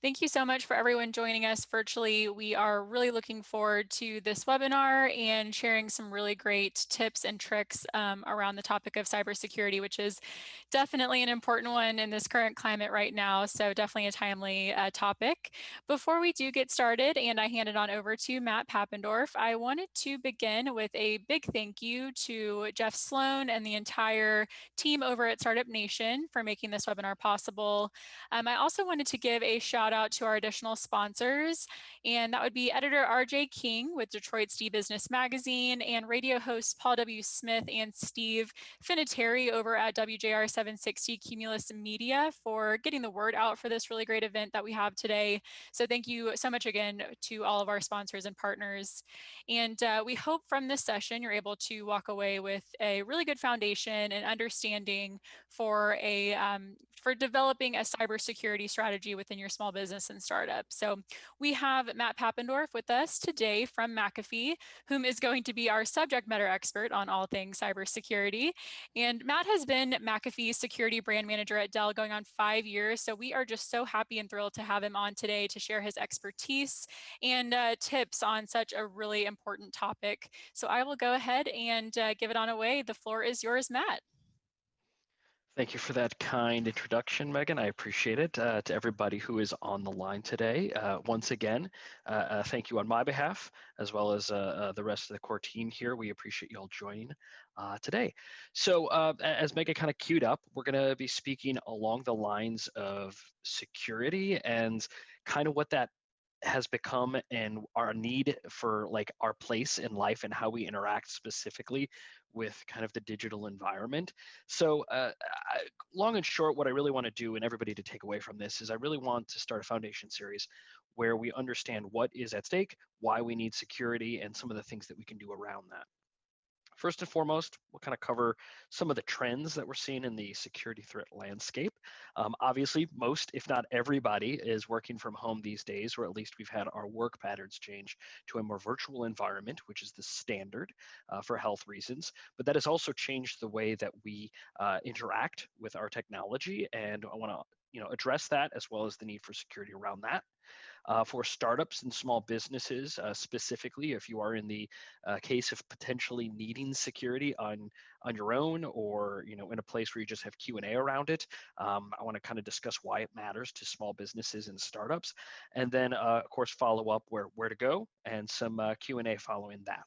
Thank you so much for everyone joining us virtually. We are really looking forward to this webinar and sharing some really great tips and tricks around the topic of cybersecurity, which is definitely an important one in this current climate right now. So definitely a timely topic. Before we do get started and I hand it on over to Matt Pappendorf, I wanted to begin with a big thank you to Jeff Sloan and the entire team over at Startup Nation for making this webinar possible. I also wanted to give a shout out to our additional sponsors, and that would be editor RJ King with Detroit's D-Business Magazine and radio hosts Paul W. Smith and Steve Finiteri over at WJR 760 Cumulus Media for getting the word out for this really great event that we have today. So thank you so much again to all of our sponsors and partners. And we hope from this session you're able to walk away with a really good foundation and understanding for for developing a cybersecurity strategy within your small business and startup. So we have Matt Pappendorf with us today from McAfee, whom is going to be our subject matter expert on all things cybersecurity. And Matt has been McAfee's security brand manager at Dell going on 5 years. So we are just so happy and thrilled to have him on today to share his expertise and tips on such a really important topic. So I will go ahead and give it on away. The floor is yours, Matt. Thank you for that kind introduction, Megan. I appreciate it. To everybody who is on the line today, once again, thank you on my behalf, as well as the rest of the core team here. We appreciate you all joining today. So as Megan kind of queued up, we're going to be speaking along the lines of security and kind of what that has become and our need for like our place in life and how we interact specifically with kind of the digital environment. So long and short, what I really want to do and everybody to take away from this is I really want to start a foundation series where we understand what is at stake, why we need security, and some of the things that we can do around that. First and foremost, we'll kind of cover some of the trends that we're seeing in the security threat landscape. Obviously, most, if not everybody, is working from home these days, or at least we've had our work patterns change to a more virtual environment, which is the standard for health reasons. But that has also changed the way that we interact with our technology, and I want to address that as well as the need for security around that. For startups and small businesses, specifically, if you are in the case of potentially needing security on your own, or in a place where you just have Q&A around it, I want to kind of discuss why it matters to small businesses and startups, and then of course follow up where to go and some Q&A following that.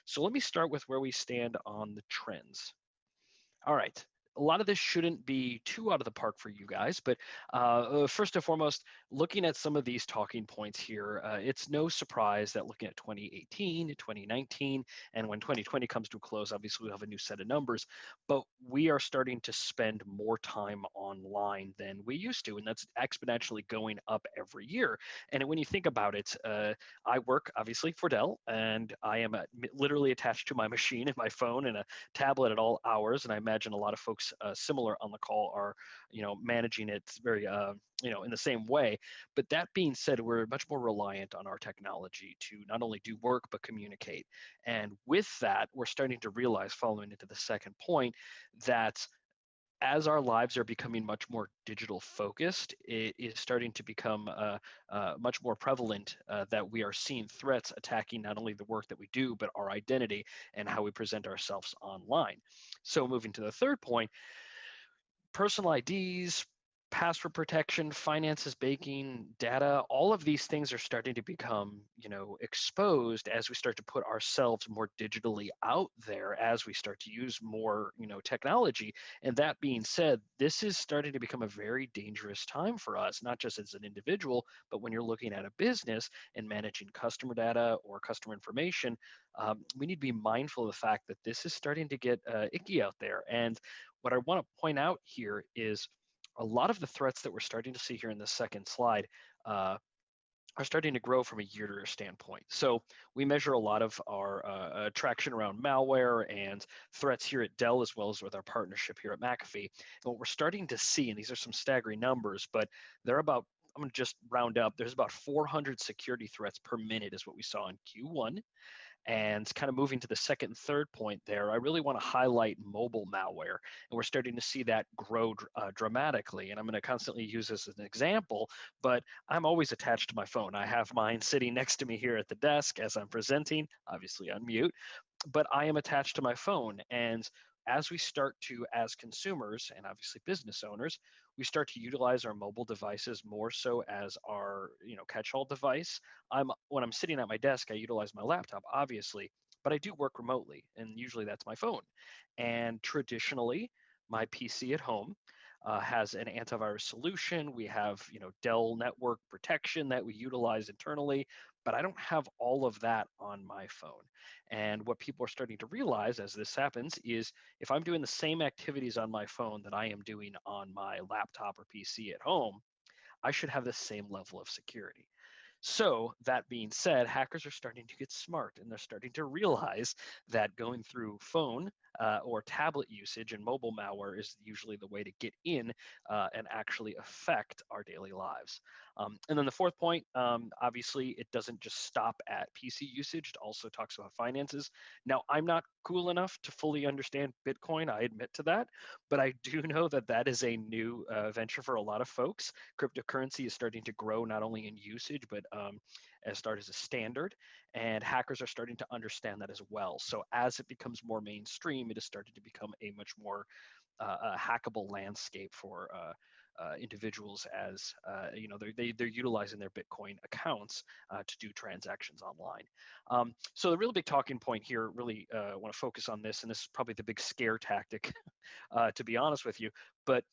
So let me start with where we stand on the trends. All right. A lot of this shouldn't be too out of the park for you guys, but first and foremost, looking at some of these talking points here, it's no surprise that looking at 2018, 2019, and when 2020 comes to a close, obviously we'll have a new set of numbers, but we are starting to spend more time online than we used to, and that's exponentially going up every year. And when you think about it, I work obviously for Dell, and I am literally attached to my machine and my phone and a tablet at all hours, and I imagine a lot of folks similar on the call are managing it very in the same way. But that being said, we're much more reliant on our technology to not only do work but communicate. And with that, we're starting to realize, following into the second point, that as our lives are becoming much more digital focused, it is starting to become much more prevalent that we are seeing threats attacking not only the work that we do, but our identity and how we present ourselves online. So moving to the third point, personal IDs, password protection, finances, banking, data, all of these things are starting to become, exposed as we start to put ourselves more digitally out there, as we start to use more, technology. And that being said, this is starting to become a very dangerous time for us, not just as an individual, but when you're looking at a business and managing customer data or customer information, we need to be mindful of the fact that this is starting to get icky out there. And what I want to point out here is a lot of the threats that we're starting to see here in the second slide are starting to grow from a year standpoint. So we measure a lot of our traction around malware and threats here at Dell, as well as with our partnership here at McAfee. And what we're starting to see, and these are some staggering numbers, but they're about I'm going to just round up. There's about 400 security threats per minute is what we saw in Q1. And kind of moving to the second and third point there, I really want to highlight mobile malware. And we're starting to see that grow dramatically. And I'm going to constantly use this as an example, but I'm always attached to my phone. I have mine sitting next to me here at the desk as I'm presenting, obviously on mute, but I am attached to my phone. And as we start to, as consumers and obviously business owners, we start to utilize our mobile devices more so as our, catch-all device. When I'm sitting at my desk, I utilize my laptop, obviously, but I do work remotely, and usually that's my phone. And traditionally, my PC at home has an antivirus solution. We have, Dell network protection that we utilize internally, but I don't have all of that on my phone. And what people are starting to realize as this happens is if I'm doing the same activities on my phone that I am doing on my laptop or PC at home, I should have the same level of security. So, that being said, hackers are starting to get smart and they're starting to realize that going through phone or tablet usage and mobile malware is usually the way to get in and actually affect our daily lives. And then the fourth point, obviously, it doesn't just stop at PC usage, it also talks about finances. Now, I'm not cool enough to fully understand Bitcoin, I admit to that, but I do know that that is a new venture for a lot of folks. Cryptocurrency is starting to grow not only in usage, but as start as a standard, and hackers are starting to understand that as well. So as it becomes more mainstream, it has started to become a much more hackable landscape for individuals as they're utilizing their Bitcoin accounts to do transactions online. So the real big talking point here, really want to focus on this, and this is probably the big scare tactic, to be honest with you, but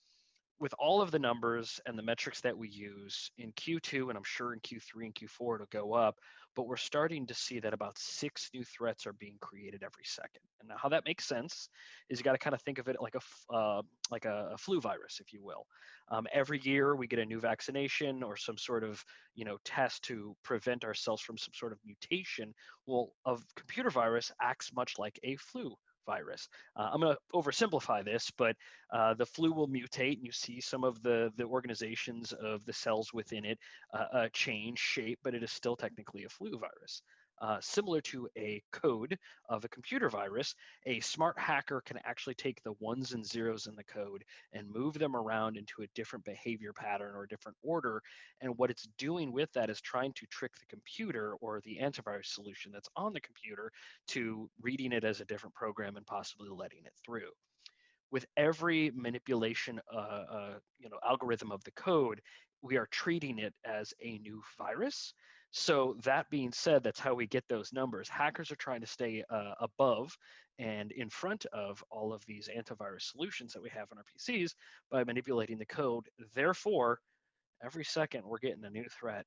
with all of the numbers and the metrics that we use in Q2, and I'm sure in Q3 and Q4 it'll go up, but we're starting to see that about 6 new threats are being created every second. And now how that makes sense is you got to kind of think of it like a flu virus, if you will. Every year we get a new vaccination or some sort of test to prevent ourselves from some sort of mutation. Well, a computer virus acts much like a flu virus. I'm going to oversimplify this, but the flu will mutate, and you see some of the organizations of the cells within it change shape, but it is still technically a flu virus. Similar to a code of a computer virus, a smart hacker can actually take the ones and zeros in the code and move them around into a different behavior pattern or a different order. And what it's doing with that is trying to trick the computer or the antivirus solution that's on the computer to reading it as a different program and possibly letting it through. With every manipulation algorithm of the code, we are treating it as a new virus. So that being said, that's how we get those numbers. Hackers are trying to stay above and in front of all of these antivirus solutions that we have on our PCs by manipulating the code. Therefore, every second we're getting a new threat,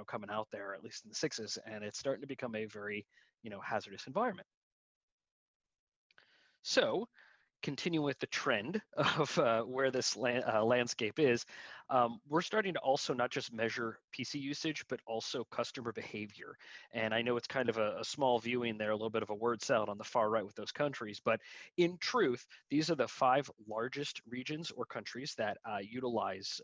coming out there, at least in the sixes, and it's starting to become a very, hazardous environment. So continue with the trend of where this landscape is, we're starting to also not just measure PC usage, but also customer behavior. And I know it's kind of a small viewing there, a little bit of a word salad on the far right with those countries, but in truth, these are the 5 largest regions or countries that utilize,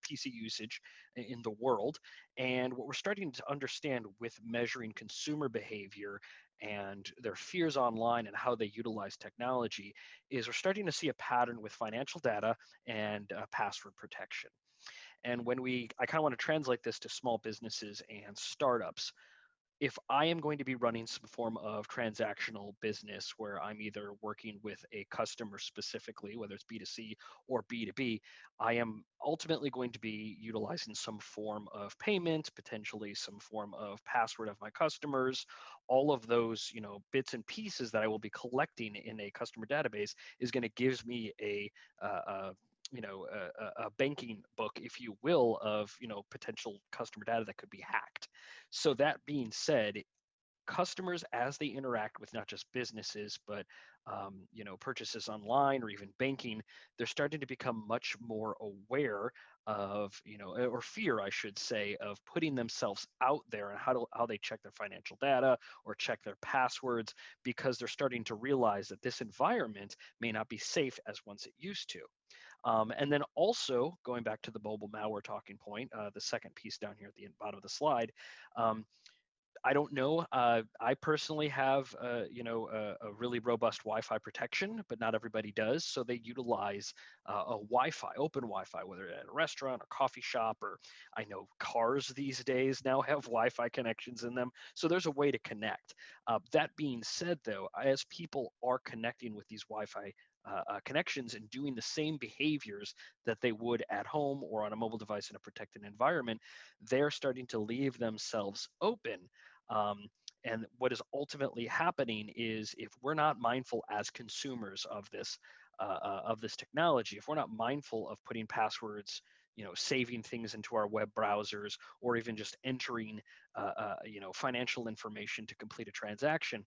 PC usage in the world. And what we're starting to understand with measuring consumer behavior and their fears online and how they utilize technology is we're starting to see a pattern with financial data and password protection. And I kind of want to translate this to small businesses and startups. If I am going to be running some form of transactional business where I'm either working with a customer specifically, whether it's B2C or B2B, I am ultimately going to be utilizing some form of payment, potentially some form of password of my customers. All of those, bits and pieces that I will be collecting in a customer database is going to give me a banking book, if you will, of potential customer data that could be hacked. So that being said, customers as they interact with not just businesses but purchases online or even banking, they're starting to become much more aware of or fear, I should say, of putting themselves out there and how they check their financial data or check their passwords, because they're starting to realize that this environment may not be safe as once it used to. And then also going back to the mobile malware talking point, the second piece down here at the bottom of the slide. um, I don't know. I personally have, a really robust Wi-Fi protection, but not everybody does. So they utilize a Wi-Fi, open Wi-Fi, whether at a restaurant or coffee shop, or I know cars these days now have Wi-Fi connections in them. So there's a way to connect. That being said, though, as people are connecting with these Wi-Fi connections and doing the same behaviors that they would at home or on a mobile device in a protected environment, they're starting to leave themselves open. um, and what is ultimately happening is, if we're not mindful as consumers of this technology, if we're not mindful of putting passwords, saving things into our web browsers, or even just entering, financial information to complete a transaction,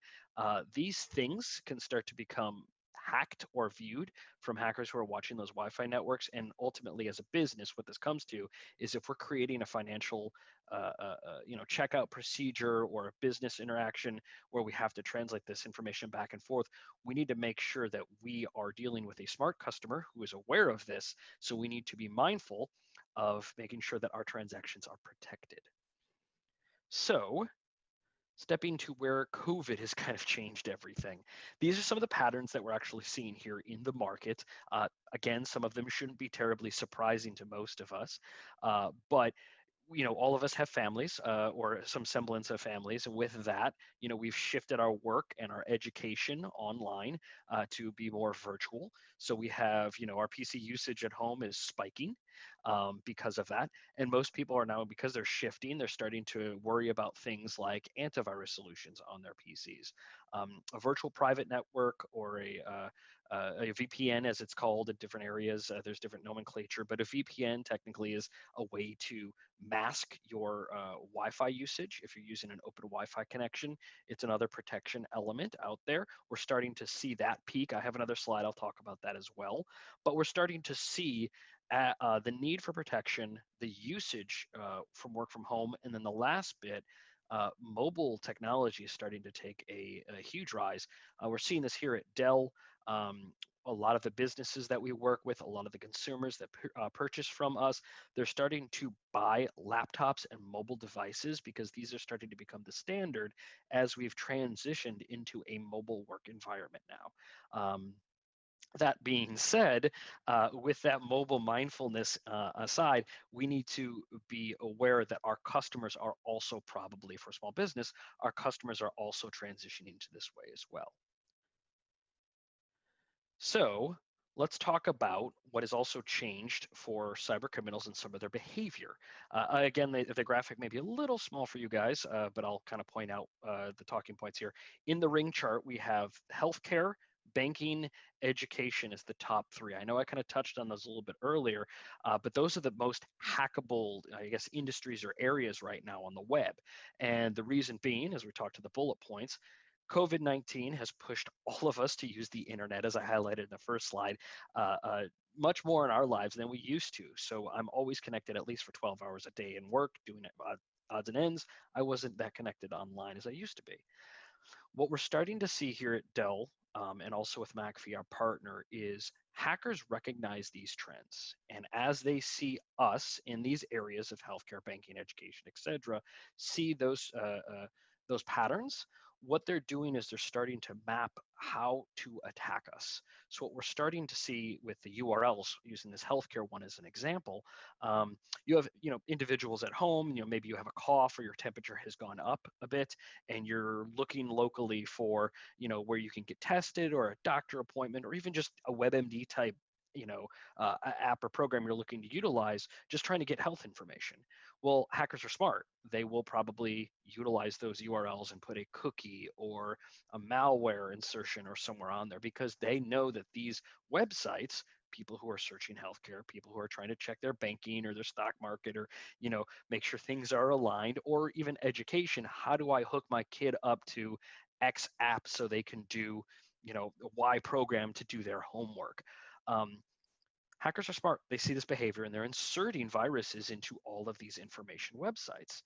these things can start to become hacked or viewed from hackers who are watching those Wi-Fi networks. And ultimately, as a business, what this comes to is, if we're creating a financial checkout procedure or a business interaction where we have to translate this information back and forth, we need to make sure that we are dealing with a smart customer who is aware of this. So we need to be mindful of making sure that our transactions are protected. So stepping to where COVID has kind of changed everything. These are some of the patterns that we're actually seeing here in the market. Again, some of them shouldn't be terribly surprising to most of us, but all of us have families, or some semblance of families. And with that, we've shifted our work and our education online to be more virtual. So we have, our PC usage at home is spiking because of that. And most people are now, because they're shifting, they're starting to worry about things like antivirus solutions on their PCs. A virtual private network, or a VPN, as it's called in different areas. There's different nomenclature, but a VPN technically is a way to mask your Wi-Fi usage. If you're using an open Wi-Fi connection, it's another protection element out there. We're starting to see that peak. I have another slide. I'll talk about that as well. But we're starting to see the need for protection, the usage from work from home, and then the last bit, mobile technology is starting to take a huge rise. We're seeing this here at Dell. Um, a lot of the businesses that we work with, a lot of the consumers that purchase from us, they're starting to buy laptops and mobile devices because these are starting to become the standard as we've transitioned into a mobile work environment now. That being said, with that mobile mindfulness aside, we need to be aware that our customers are also, probably for small business, our customers are also transitioning to this way as well. So let's talk about what has also changed for cyber criminals and some of their behavior. Again, the graphic may be a little small for you guys, but I'll kind of point out the talking points here. In the ring chart, we have healthcare, banking, education is the top three. I know I kind of touched on those a little bit earlier, but those are the most hackable, I guess, industries or areas right now on the web. And the reason being, as we talked to the bullet points, COVID-19 has pushed all of us to use the internet, as I highlighted in the first slide, uh, uh, much more in our lives than we used to. So I'm always connected at least for 12 hours a day in work, doing it odds and ends. I wasn't that connected online as I used to be. What we're starting to see here at Dell, and also with McAfee, our partner, is hackers recognize these trends. And as they see us in these areas of healthcare, banking, education, et cetera, see those patterns, what they're doing is they're starting to map how to attack us. So what we're starting to see with the URLs, using this healthcare one as an example, you have individuals at home. Maybe you have a cough or your temperature has gone up a bit, and you're looking locally for where you can get tested, or a doctor appointment, or even just a WebMD type app or program you're looking to utilize, just trying to get health information. Well, hackers are smart. They will probably utilize those URLs and put a cookie or a malware insertion or somewhere on there, because they know that these websites, people who are searching healthcare, people who are trying to check their banking or their stock market, or make sure things are aligned, or even education, how do I hook my kid up to X app so they can do Y program to do their homework. um, Hackers are smart. They see this behavior and they're inserting viruses into all of these information websites.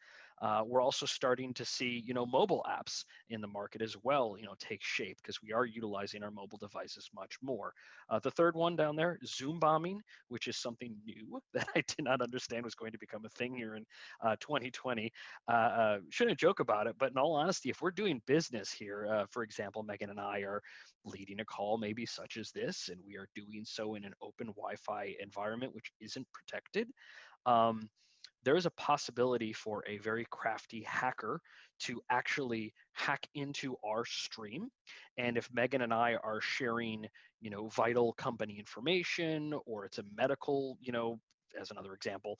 We're also starting to see, mobile apps in the market as well, take shape because we are utilizing our mobile devices much more. The third one down there, Zoom bombing, which is something new that I did not understand was going to become a thing here in 2020. Shouldn't joke about it, but in all honesty, if we're doing business here, for example, Megan and I are leading a call maybe such as this, and we are doing so in an open Wi-Fi environment which isn't protected. Um, there is a possibility for a very crafty hacker to actually hack into our stream. And if Megan and I are sharing, vital company information, or it's a medical, as another example,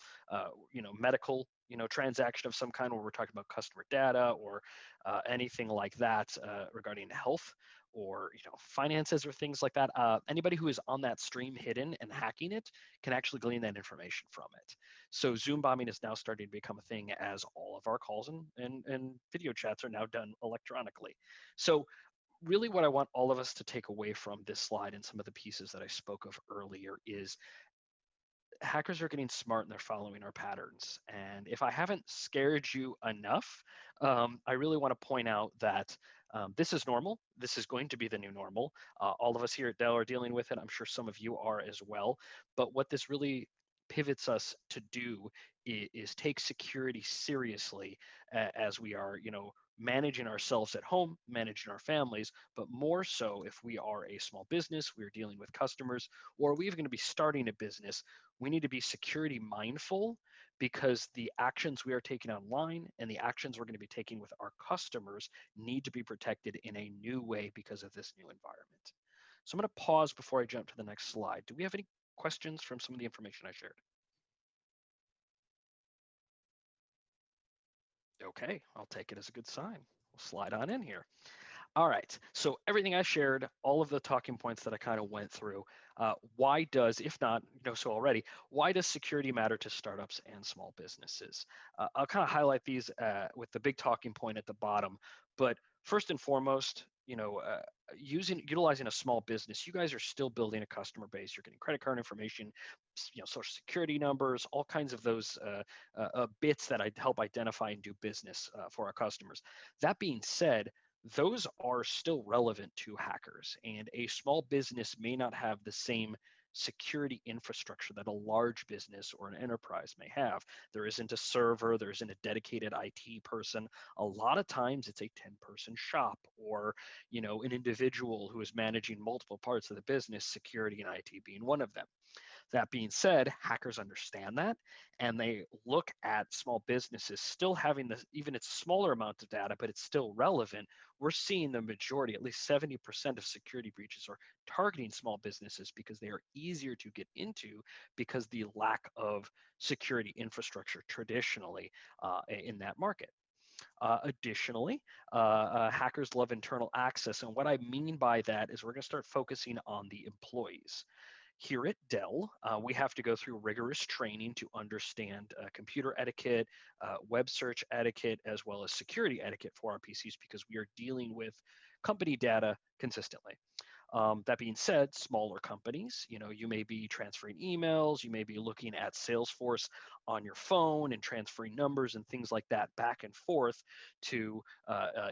medical, transaction of some kind where we're talking about customer data or anything like that regarding health or finances or things like that. Anybody who is on that stream hidden and hacking it can actually glean that information from it. So Zoom bombing is now starting to become a thing as all of our calls and video chats are now done electronically. So really what I want all of us to take away from this slide and some of the pieces that I spoke of earlier is hackers are getting smart and they're following our patterns. And if I haven't scared you enough, I really want to point out that this is normal. This is going to be the new normal. All of us here at Dell are dealing with it. I'm sure some of you are as well. But what this really pivots us to do is take security seriously as we are, managing ourselves at home, managing our families, but more so if we are a small business, we're dealing with customers, or we're going to be starting a business, we need to be security mindful because the actions we are taking online and the actions we're going to be taking with our customers need to be protected in a new way because of this new environment. So I'm going to pause before I jump to the next slide. Do we have any questions from some of the information I shared? Okay, I'll take it as a good sign. We'll slide on in here. All right. So everything I shared, all of the talking points that I kind of went through, why does, if not, so already, why does security matter to startups and small businesses? I'll kind of highlight these with the big talking point at the bottom. But first and foremost, utilizing a small business, you guys are still building a customer base. You're getting credit card information, social security numbers, all kinds of those bits that help identify and do business for our customers. That being said, those are still relevant to hackers, and a small business may not have the same security infrastructure that a large business or an enterprise may have. There isn't a server, there isn't a dedicated IT person. A lot of times it's a 10-person shop or, an individual who is managing multiple parts of the business, security and IT being one of them. That being said, hackers understand that and they look at small businesses still having this, even its smaller amount of data, but it's still relevant. We're seeing the majority, at least 70% of security breaches are targeting small businesses because they are easier to get into because the lack of security infrastructure traditionally in that market. Additionally, hackers love internal access. And what I mean by that is we're going to start focusing on the employees. Here at Dell, we have to go through rigorous training to understand computer etiquette, web search etiquette, as well as security etiquette for our PCs because we are dealing with company data consistently. That being said, smaller companies, you may be transferring emails, you may be looking at Salesforce on your phone and transferring numbers and things like that back and forth to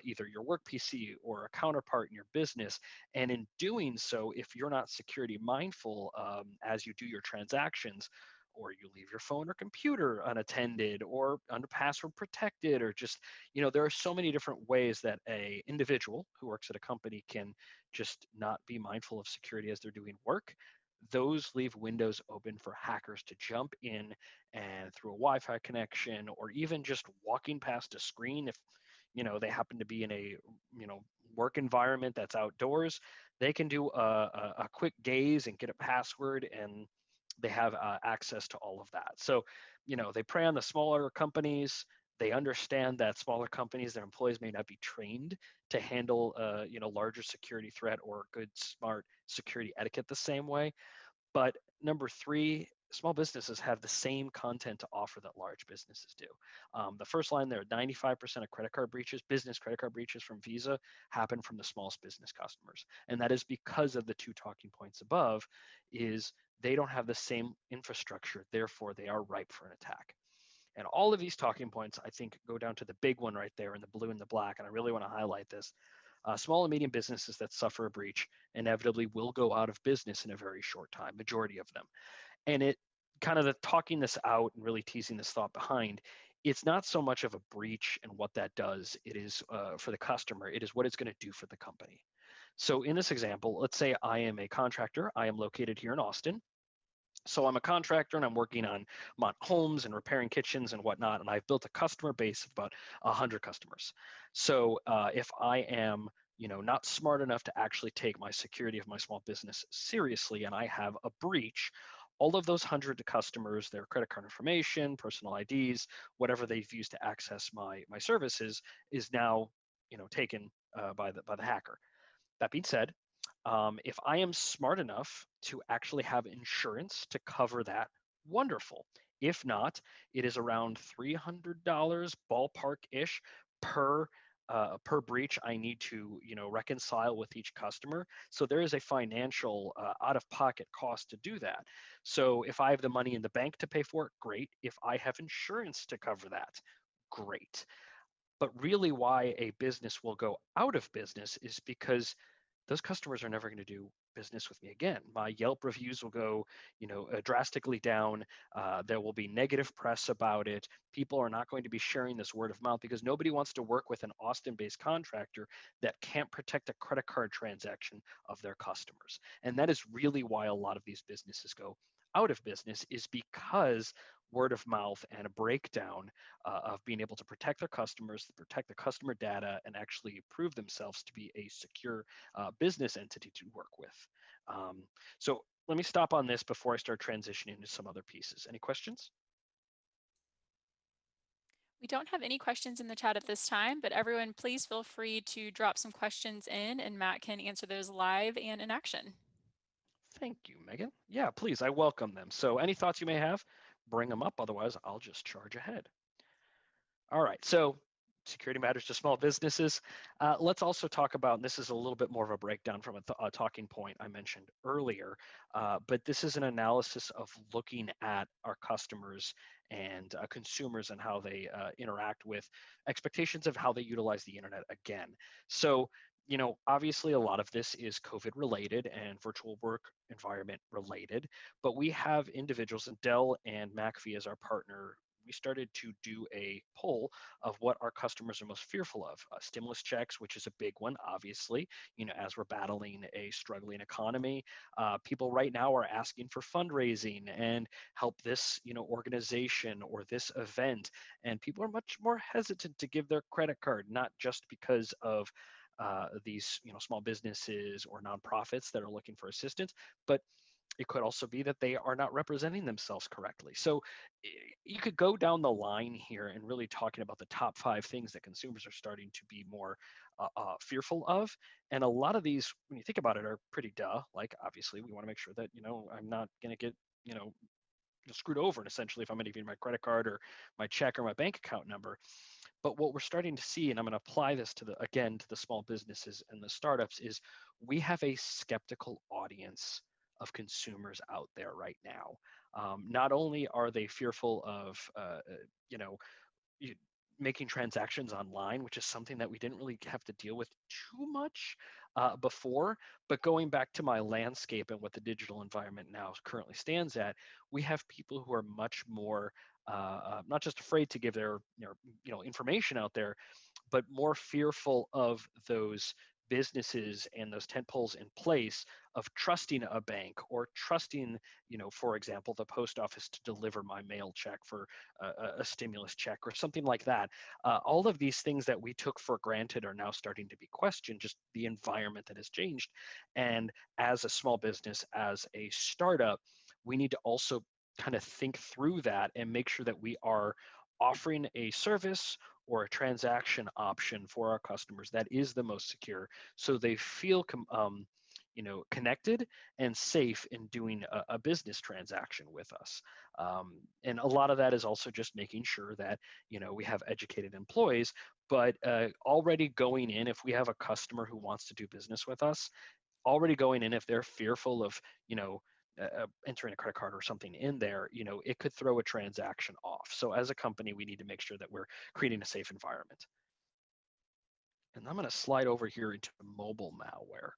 either your work PC or a counterpart in your business. And in doing so, if you're not security mindful as you do your transactions, or you leave your phone or computer unattended or under password protected, or just, there are so many different ways that a individual who works at a company can just not be mindful of security as they're doing work. Those leave windows open for hackers to jump in and through a Wi-Fi connection or even just walking past a screen if they happen to be in a work environment that's outdoors, they can do a quick gaze and get a password and they have access to all of that. So, they prey on the smaller companies. They understand that smaller companies, their employees may not be trained to handle, larger security threat or good, smart security etiquette the same way. But number three, small businesses have the same content to offer that large businesses do. The first line there, 95% of credit card breaches, business credit card breaches from Visa, happen from the smallest business customers. And that is because of the two talking points above, is they don't have the same infrastructure, therefore they are ripe for an attack. And all of these talking points, I think, go down to the big one right there in the blue and the black. And I really want to highlight this. Small and medium businesses that suffer a breach inevitably will go out of business in a very short time, majority of them. And it kind of the talking this out and really teasing this thought behind, it's not so much of a breach and what that does. It is for the customer, it is what it's going to do for the company. So in this example, let's say I am a contractor. I am located here in Austin. So I'm a contractor and I'm working on homes and repairing kitchens and whatnot. And I've built a customer base of about 100 customers. So if I am not smart enough to actually take my security of my small business seriously and I have a breach, all of those 100 customers, their credit card information, personal IDs, whatever they've used to access my services is now taken by the hacker. That being said, if I am smart enough to actually have insurance to cover that, wonderful. If not, it is around $300 ballpark-ish per breach I need to reconcile with each customer. So there is a financial out-of-pocket cost to do that. So if I have the money in the bank to pay for it, great. If I have insurance to cover that, great. But really, why a business will go out of business is because those customers are never going to do business with me again. My Yelp reviews will go, drastically down. There will be negative press about it. People are not going to be sharing this word of mouth because nobody wants to work with an Austin-based contractor that can't protect a credit card transaction of their customers. And that is really why a lot of these businesses go out of business, is because word of mouth and a breakdown of being able to protect their customers, protect the customer data, and actually prove themselves to be a secure business entity to work with. So let me stop on this before I start transitioning into some other pieces. Any questions? We don't have any questions in the chat at this time, but everyone, please feel free to drop some questions in and Matt can answer those live and in action. Thank you, Megan. Yeah, please, I welcome them. So any thoughts you may have, bring them up. Otherwise, I'll just charge ahead. All right, so security matters to small businesses. Let's also talk about, and this is a little bit more of a breakdown from a talking point I mentioned earlier, but this is an analysis of looking at our customers and consumers and how they interact with expectations of how they utilize the internet again. So, obviously a lot of this is COVID related and virtual work environment related, but we have individuals, and Dell and McAfee as our partner, we started to do a poll of what our customers are most fearful of. Stimulus checks, which is a big one, obviously, as we're battling a struggling economy. People right now are asking for fundraising and help this, organization or this event. And people are much more hesitant to give their credit card, not just because of these, small businesses or nonprofits that are looking for assistance, but it could also be that they are not representing themselves correctly. So you could go down the line here and really talking about the top 5 things that consumers are starting to be more fearful of. And a lot of these, when you think about it, are pretty duh. Like, obviously, we want to make sure that, I'm not going to get, screwed over, and essentially if I'm going to give you my credit card or my check or my bank account number. But what we're starting to see, and I'm going to apply this to the small businesses and the startups, is we have a skeptical audience of consumers out there right now. Not only are they fearful of, you know, making transactions online, which is something that we didn't really have to deal with too much before. But going back to my landscape and what the digital environment now currently stands at, we have people who are much more not just afraid to give their information out there, but more fearful of those businesses and those tent poles in place of trusting a bank or trusting, for example, the post office to deliver my mail check for a stimulus check or something like that. All of these things that we took for granted are now starting to be questioned, just the environment that has changed. And as a small business, as a startup, we need to also kind of think through that and make sure that we are offering a service or a transaction option for our customers that is the most secure, so they feel connected and safe in doing a business transaction with us. And a lot of that is also just making sure that we have educated employees, but already going in, if we have a customer who wants to do business with us, already going in, if they're fearful of entering a credit card or something in there, it could throw a transaction off. So as a company, we need to make sure that we're creating a safe environment. And I'm going to slide over here into mobile malware.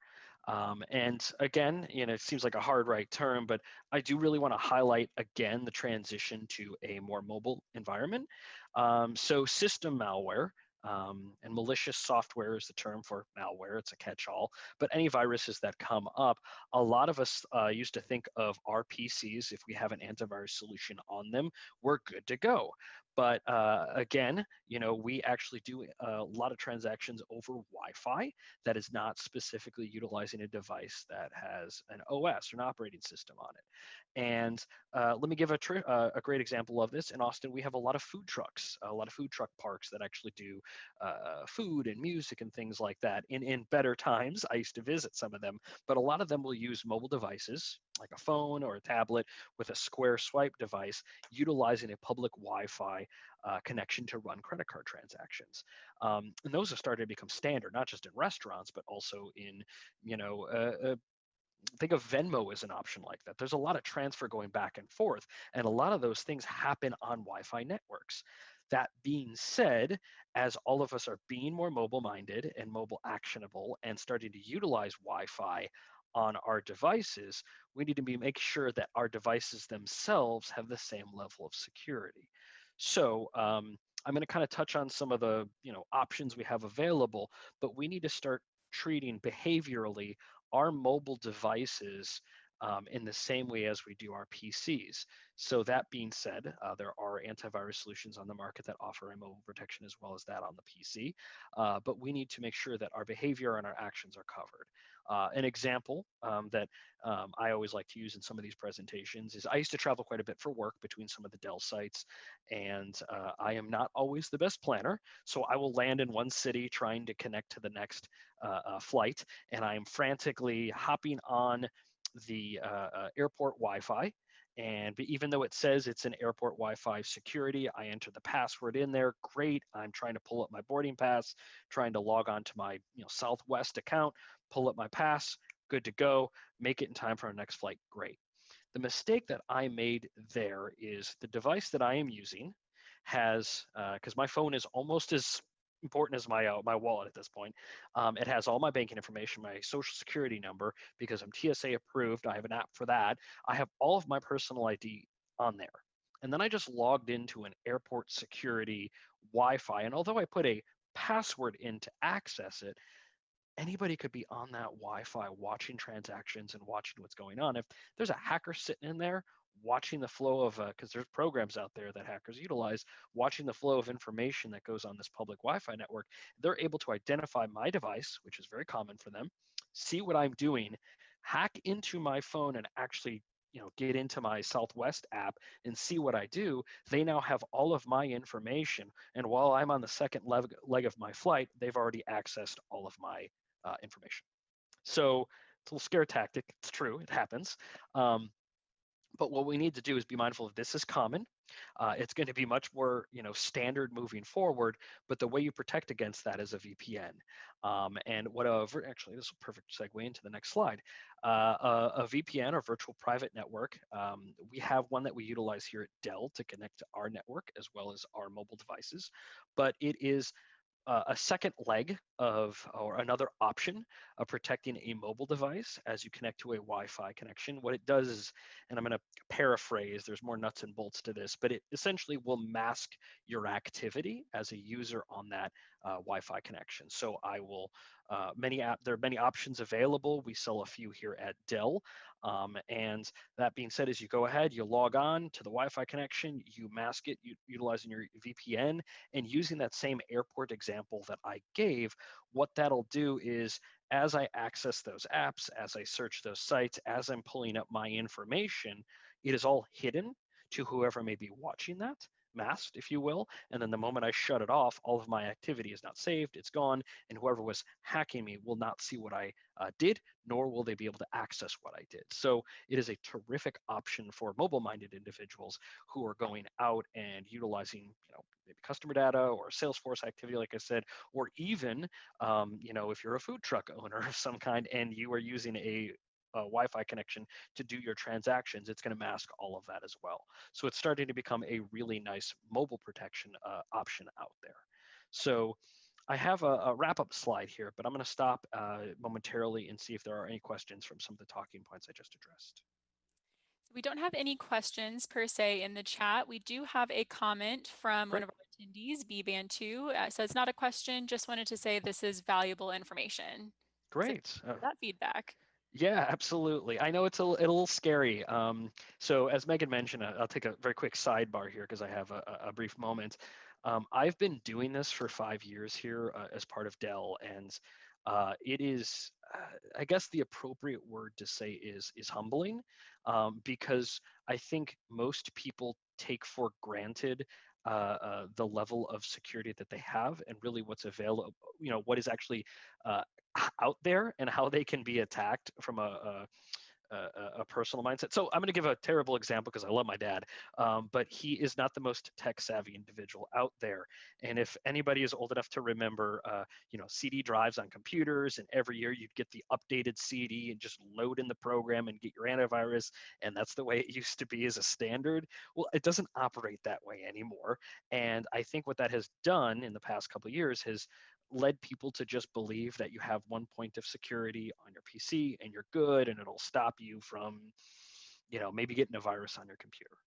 And again, it seems like a hard right turn, but I do really want to highlight again the transition to a more mobile environment. So system malware, and malicious software is the term for malware. It's a catch-all. But any viruses that come up, a lot of us used to think of our PCs, if we have an antivirus solution on them, we're good to go. But again, we actually do a lot of transactions over Wi-Fi that is not specifically utilizing a device that has an OS or an operating system on it. And let me give a great example of this. In Austin, we have a lot of food trucks, a lot of food truck parks that actually do food and music and things like that. In better times, I used to visit some of them, but a lot of them will use mobile devices like a phone or a tablet with a square swipe device utilizing a public Wi-Fi connection to run credit card transactions. And those have started to become standard, not just in restaurants, but also in, think of Venmo as an option like that. There's a lot of transfer going back and forth, and a lot of those things happen on Wi-Fi networks. That being said, as all of us are being more mobile minded and mobile actionable and starting to utilize Wi-Fi on our devices, we need to make sure that our devices themselves have the same level of security. So I'm going to kind of touch on some of the options we have available, but we need to start treating behaviorally our mobile devices in the same way as we do our PCs. So that being said, there are antivirus solutions on the market that offer mobile protection as well as that on the PC, but we need to make sure that our behavior and our actions are covered. An example that I always like to use in some of these presentations is I used to travel quite a bit for work between some of the Dell sites, and I am not always the best planner. So I will land in one city trying to connect to the next flight, and I am frantically hopping on the airport Wi-Fi. And even though it says it's an airport Wi-Fi security, I enter the password in there. Great. I'm trying to pull up my boarding pass, trying to log on to my Southwest account, pull up my pass, good to go, make it in time for our next flight. Great. The mistake that I made there is the device that I am using has, because my phone is almost as important as my wallet at this point. It has all my banking information, my social security number, because I'm TSA approved. I have an app for that. I have all of my personal ID on there. And then I just logged into an airport security Wi-Fi. And although I put a password in to access it, anybody could be on that Wi-Fi watching transactions and watching what's going on. If there's a hacker sitting in there watching the flow of, because there's programs out there that hackers utilize, watching the flow of information that goes on this public Wi-Fi network, they're able to identify my device, which is very common for them, see what I'm doing, hack into my phone and actually get into my Southwest app and see what I do. They now have all of my information, and while I'm on the second leg of my flight, they've already accessed all of my information. So it's a little scare tactic. It's true. It happens. But what we need to do is be mindful of this is common. It's going to be much more, standard moving forward. But the way you protect against that is a VPN. And actually, this will perfect segue into the next slide. A VPN or virtual private network. We have one that we utilize here at Dell to connect to our network as well as our mobile devices. But it is a second leg or another option of protecting a mobile device as you connect to a Wi-Fi connection. What it does is, and I'm going to paraphrase, there's more nuts and bolts to this, but it essentially will mask your activity as a user on that Wi-Fi connection. So I will, there are many options available. We sell a few here at Dell. And that being said, as you go ahead, you log on to the Wi-Fi connection, you mask it utilizing your VPN, and using that same airport example that I gave, what that'll do is as I access those apps, as I search those sites, as I'm pulling up my information, it is all hidden to whoever may be watching that. masked, if you will. And then the moment I shut it off, all of my activity is not saved, it's gone, and whoever was hacking me will not see what I did, nor will they be able to access what I did. So it is a terrific option for mobile-minded individuals who are going out and utilizing, maybe customer data or Salesforce activity, like I said, or even, if you're a food truck owner of some kind and you are using a Wi-Fi connection to do your transactions, it's going to mask all of that as well. So it's starting to become a really nice mobile protection option out there. So I have a wrap-up slide here, but I'm going to stop momentarily and see if there are any questions from some of the talking points I just addressed. We don't have any questions per se in the chat. We do have a comment from one Great, of our attendees, B-Band2. So it's not a question, just wanted to say this is valuable information. So thank great. you for that feedback. Yeah, absolutely. I know it's a little scary. So as Megan mentioned, I'll take a very quick sidebar here because I have a brief moment. I've been doing this for 5 years here as part of Dell, and it is, I guess, the appropriate word to say is humbling, because I think most people take for granted the level of security that they have, and really what's available, what is actually uh, out there and how they can be attacked from a personal mindset. So I'm going to give a terrible example because I love my dad, but he is not the most tech savvy individual out there. And if anybody is old enough to remember, CD drives on computers, and every year you'd get the updated CD and just load in the program and get your antivirus, and that's the way it used to be as a standard. Well, it doesn't operate that way anymore. And I think what that has done in the past couple of years has led people to just believe that you have one point of security on your PC and you're good and it'll stop you from, maybe getting a virus on your computer.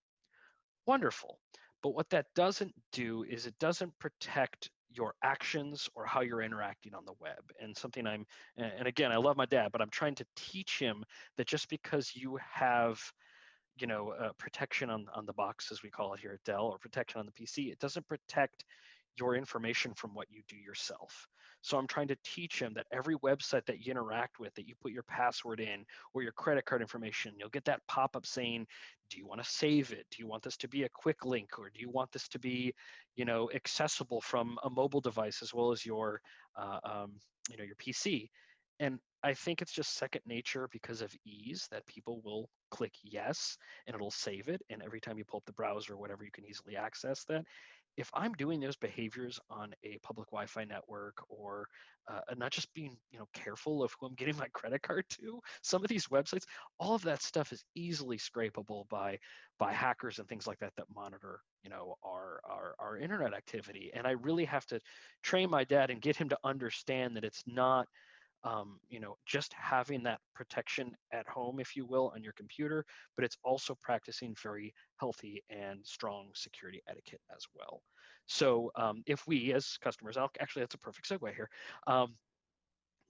Wonderful. But what that doesn't do is it doesn't protect your actions or how you're interacting on the web. And something and again, I love my dad, but I'm trying to teach him that just because you have protection on the box, as we call it here at Dell, or protection on the PC, it doesn't protect your information from what you do yourself. So I'm trying to teach him that every website that you interact with, that you put your password in or your credit card information, you'll get that pop-up saying, do you want to save it? Do you want this to be a quick link, or do you want this to be, accessible from a mobile device as well as uh, um, your PC? And I think it's just second nature because of ease that people will click yes and it'll save it. And every time you pull up the browser or whatever, you can easily access that. If I'm doing those behaviors on a public Wi-Fi network, or not just being careful of who I'm getting my credit card to, some of these websites, all of that stuff is easily scrapable by hackers and things like that that monitor our internet activity. And I really have to train my dad and get him to understand that it's not just having that protection at home, if you will, on your computer, but it's also practicing very healthy and strong security etiquette as well. So if we as customers, actually that's a perfect segue here,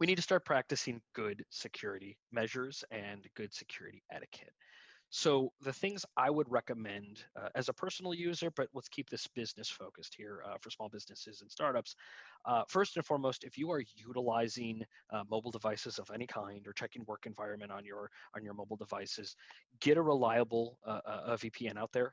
we need to start practicing good security measures and good security etiquette. So the things I would recommend as a personal user, but let's keep this business focused here for small businesses and startups. First and foremost, if you are utilizing mobile devices of any kind or checking work environment on your mobile devices, get a reliable VPN out there.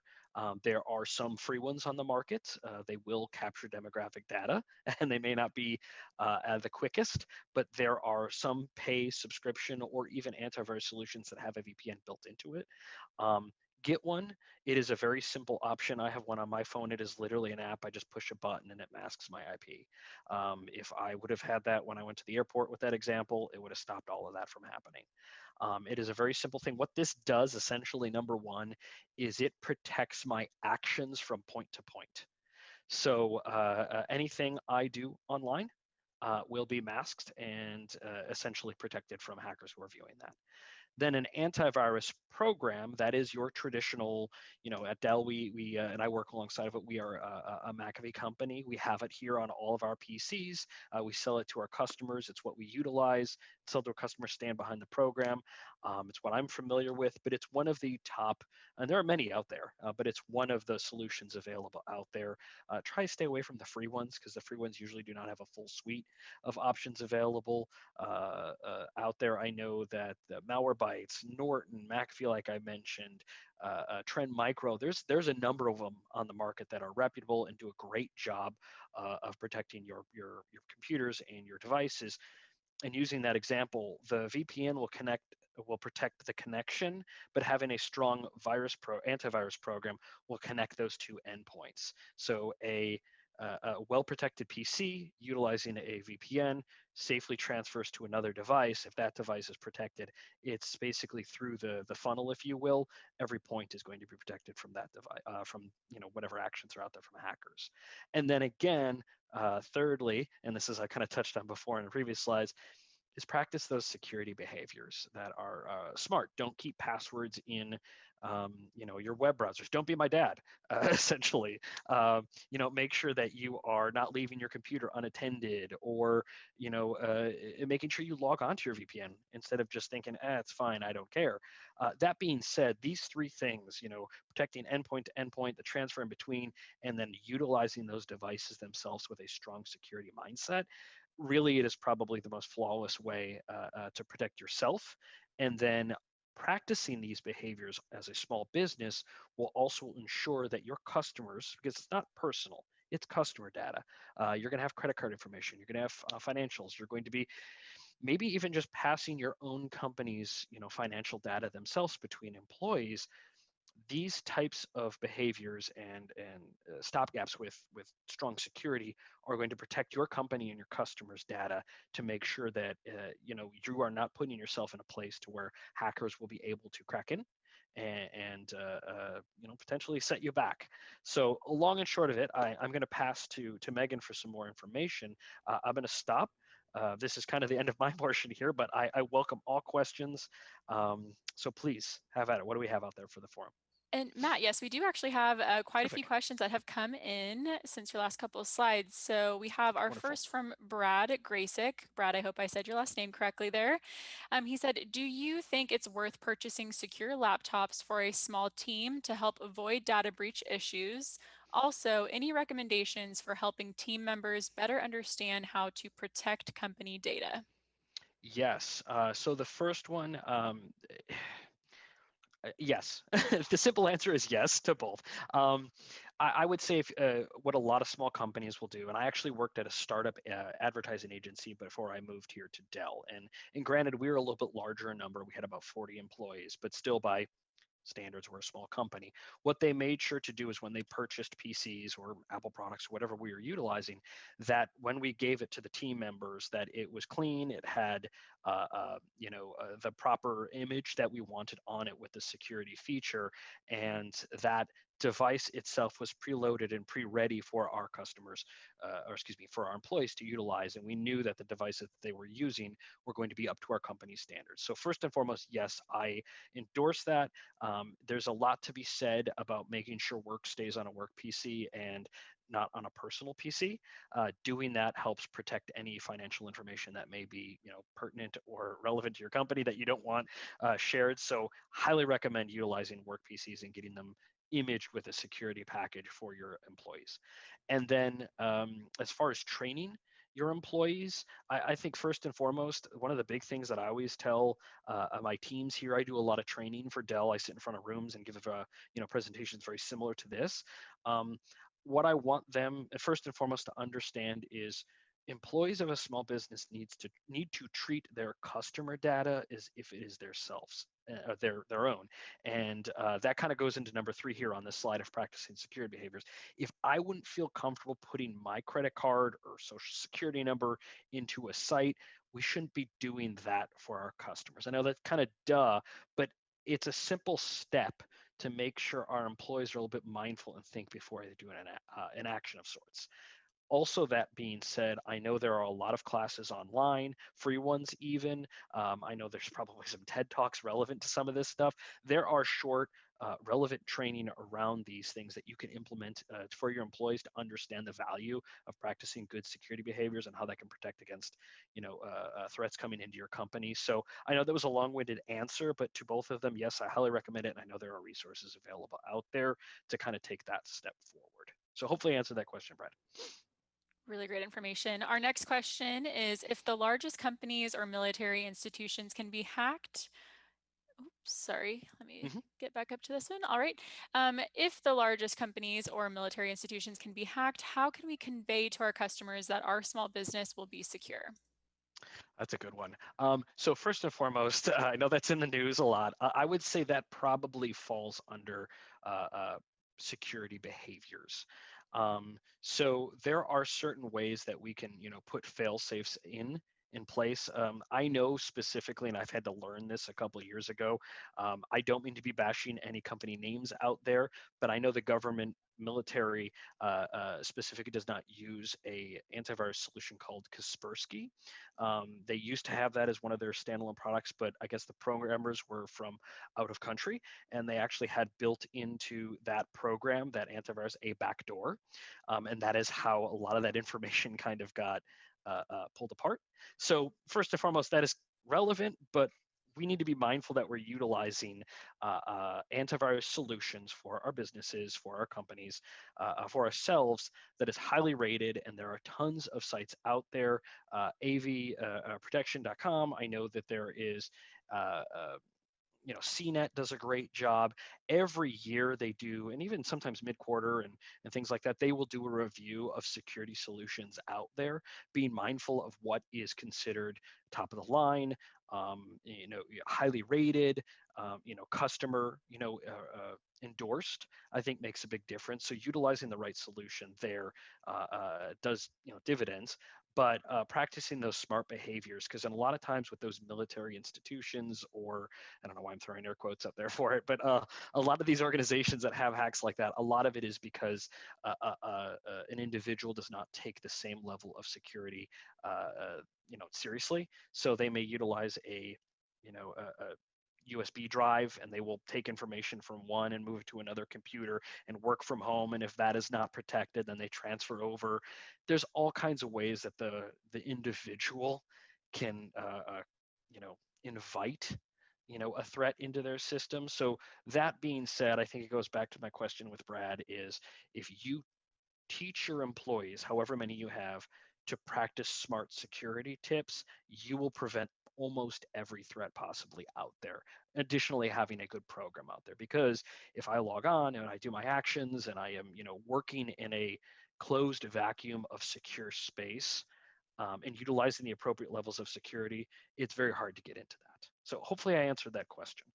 There are some free ones on the market. They will capture demographic data, and they may not be the quickest, but there are some pay subscription or even antivirus solutions that have a VPN built into it. um, get one. It is a very simple option. I have one on my phone. It is literally an app. I just push a button and it masks my IP. If I would have had that when I went to the airport with that example, it would have stopped all of that from happening. It is a very simple thing. What this does, essentially, number one, is it protects my actions from point to point. So anything I do online will be masked and essentially protected from hackers who are viewing that. Then an antivirus program, that is your traditional, at Dell, we and I work alongside of it. We are a McAfee company. We have it here on all of our PCs. We sell it to our customers. It's what we utilize. Sell to our customers, stand behind the program. It's what I'm familiar with, but it's one of the top, and there are many out there, but it's one of the solutions available out there. Try to stay away from the free ones because the free ones usually do not have a full suite of options available out there. I know that the Malwarebytes, Norton, McAfee, like I mentioned, Trend Micro. There's a number of them on the market that are reputable and do a great job of protecting your computers and your devices. And using that example, the VPN will protect the connection, but having a strong antivirus program will connect those two endpoints. So a well-protected PC utilizing a VPN safely transfers to another device. If that device is protected, it's basically through the funnel, if you will. Every point is going to be protected from that device, from whatever actions are out there from hackers. And then again, thirdly, and this is I kind of touched on before in the previous slides, is practice those security behaviors that are smart. Don't keep passwords in, your web browsers. Don't be my dad, essentially. Make sure that you are not leaving your computer unattended, or making sure you log onto your VPN instead of just thinking, it's fine, I don't care. That being said, these three things, protecting endpoint to endpoint, the transfer in between, and then utilizing those devices themselves with a strong security mindset, really it is probably the most flawless way to protect yourself. And then practicing these behaviors as a small business will also ensure that your customers, because it's not personal, it's customer data. You're going to have credit card information. You're going to have financials. You're going to be maybe even just passing your own company's financial data themselves between employees. These types of behaviors and stopgaps with strong security are going to protect your company and your customers' data to make sure that you are not putting yourself in a place to where hackers will be able to crack in and potentially set you back. So long and short of it, I'm going to pass to Megan for some more information. I'm going to stop. This is kind of the end of my portion here, but I welcome all questions. So please have at it. What do we have out there for the forum? And Matt, yes, we do actually have quite a few Perfect. questions that have come in since your last couple of slides. So we have our Wonderful. first from Brad Graysick. Brad, I hope I said your last name correctly there. He said, do you think it's worth purchasing secure laptops for a small team to help avoid data breach issues? Also, any recommendations for helping team members better understand how to protect company data? Yes. So the first one, yes. The simple answer is yes to both. Um, I would say what a lot of small companies will do, and I actually worked at a startup advertising agency before I moved here to Dell. And granted, we were a little bit larger in number. We had about 40 employees, but still by standards, we're a small company. What they made sure to do is when they purchased PCs or Apple products, whatever we were utilizing, that when we gave it to the team members, that it was clean, it had the proper image that we wanted on it with the security feature, and that device itself was preloaded and pre-ready for our customers, or excuse me, for our employees to utilize. And we knew that the devices that they were using were going to be up to our company standards. So first and foremost, yes, I endorse that. There's a lot to be said about making sure work stays on a work PC and not on a personal PC. Doing that helps protect any financial information that may be, pertinent or relevant to your company that you don't want shared. So, highly recommend utilizing work PCs and getting them imaged with a security package for your employees. And then, as far as training your employees, I think first and foremost, one of the big things that I always tell my teams here, I do a lot of training for Dell. I sit in front of rooms and give presentations very similar to this. Um, what I want them first and foremost to understand is employees of a small business need to treat their customer data as if it is their selves, their own. And that kind of goes into number 3 here on this slide of practicing security behaviors. If I wouldn't feel comfortable putting my credit card or social security number into a site, we shouldn't be doing that for our customers. I know that's kind of duh, but it's a simple step to make sure our employees are a little bit mindful and think before they do an action of sorts. Also, that being said, I know there are a lot of classes online, free ones even. I know there's probably some TED Talks relevant to some of this stuff. There are short, relevant training around these things that you can implement for your employees to understand the value of practicing good security behaviors and how that can protect against, threats coming into your company. So I know that was a long-winded answer, but to both of them, yes, I highly recommend it. And I know there are resources available out there to kind of take that step forward. So hopefully I answered that question, Brad. Really great information. Our next question is, if the largest companies or military institutions can be hacked, oops, sorry, let me Mhm. get back up to this one. All right. If the largest companies or military institutions can be hacked, how can we convey to our customers that our small business will be secure? That's a good one. So first and foremost, I know that's in the news a lot. I would say that probably falls under uh, uh, security behaviors. So there are certain ways that we can, put fail safes in place. I know specifically, and I've had to learn this a couple of years ago. I don't mean to be bashing any company names out there, but I know the government military specifically does not use a antivirus solution called Kaspersky. They used to have that as one of their standalone products, but I guess the programmers were from out of country, and they actually had built into that program, that antivirus, a backdoor, and that is how a lot of that information kind of got pulled apart. So first and foremost, that is relevant, but we need to be mindful that we're utilizing antivirus solutions for our businesses, for our companies, for ourselves that is highly rated, and there are tons of sites out there. AVprotection.com. I know that there is CNET does a great job. Every year they do, and even sometimes mid-quarter and things like that, they will do a review of security solutions out there, being mindful of what is considered top of the line, highly rated, customer, endorsed, I think makes a big difference. So utilizing the right solution there does, dividends. But practicing those smart behaviors, because in a lot of times with those military institutions, or I don't know why I'm throwing air quotes up there for it, but a lot of these organizations that have hacks like that, a lot of it is because an individual does not take the same level of security, seriously. So they may utilize a USB drive, and they will take information from one and move it to another computer and work from home. And if that is not protected, then they transfer over. There's all kinds of ways that the individual can invite a threat into their system. So that being said, I think it goes back to my question with Brad, is if you teach your employees, however many you have, to practice smart security tips, you will prevent almost every threat possibly out there. Additionally, having a good program out there, because if I log on and I do my actions and I am, working in a closed vacuum of secure space, and utilizing the appropriate levels of security, it's very hard to get into that. So hopefully I answered that question.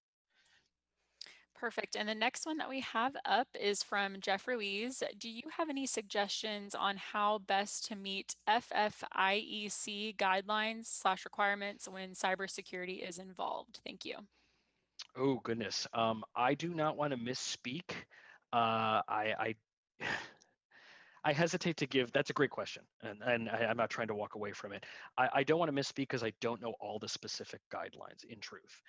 Perfect. And the next one that we have up is from Jeff Ruiz. Do you have any suggestions on how best to meet FFIEC guidelines/requirements when cybersecurity is involved? Thank you. Oh goodness, I do not want to misspeak. I I hesitate to give. That's a great question, and I'm not trying to walk away from it. I don't want to misspeak because I don't know all the specific guidelines. In truth,